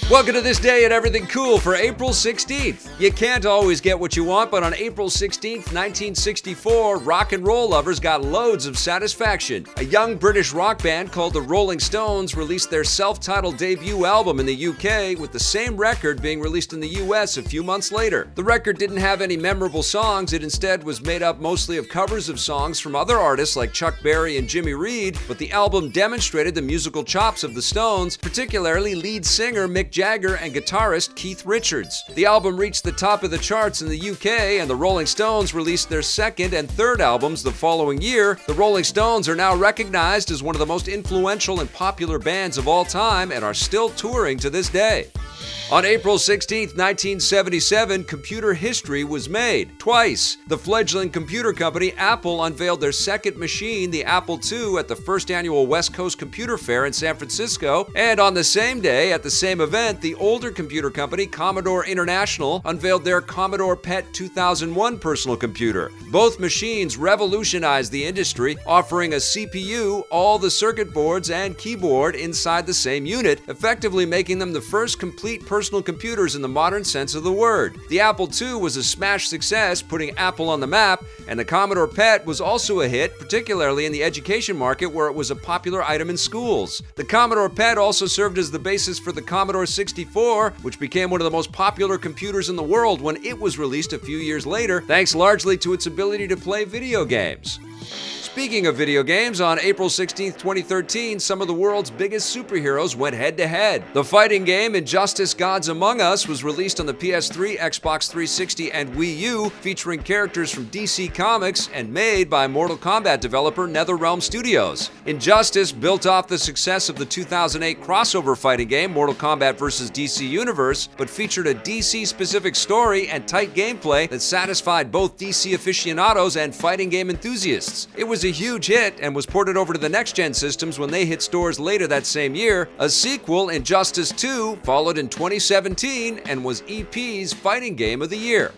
Welcome to This Day at Everything Cool for April 16th. You can't always get what you want, but on April 16th, 1964, rock and roll lovers got loads of satisfaction. A young British rock band called the Rolling Stones released their self-titled debut album in the UK, with the same record being released in the US a few months later. The record didn't have any memorable songs. It instead was made up mostly of covers of songs from other artists like Chuck Berry and Jimmy Reed, but the album demonstrated the musical chops of the Stones, particularly lead singer Mick Jagger and guitarist Keith Richards. The album reached the top of the charts in the UK, and the Rolling Stones released their second and third albums the following year. The Rolling Stones are now recognized as one of the most influential and popular bands of all time and are still touring to this day. On April 16, 1977, computer history was made. Twice. The fledgling computer company Apple unveiled their second machine, the Apple II, at the first annual West Coast Computer Fair in San Francisco. And on the same day, at the same event, the older computer company Commodore International unveiled their Commodore PET 2001 personal computer. Both machines revolutionized the industry, offering a CPU, all the circuit boards, and keyboard inside the same unit, effectively making them the first complete personal computers in the modern sense of the word. The Apple II was a smash success, putting Apple on the map, and the Commodore PET was also a hit, particularly in the education market where it was a popular item in schools. The Commodore PET also served as the basis for the Commodore 64, which became one of the most popular computers in the world when it was released a few years later, thanks largely to its ability to play video games. Speaking of video games, on April 16, 2013, some of the world's biggest superheroes went head-to-head. The fighting game Injustice: Gods Among Us was released on the PS3, Xbox 360, and Wii U, featuring characters from DC Comics and made by Mortal Kombat developer NetherRealm Studios. Injustice built off the success of the 2008 crossover fighting game Mortal Kombat vs. DC Universe, but featured a DC-specific story and tight gameplay that satisfied both DC aficionados and fighting game enthusiasts. It was a huge hit and was ported over to the next-gen systems when they hit stores later that same year. A sequel, Injustice 2, followed in 2017 and was EP's Fighting Game of the Year.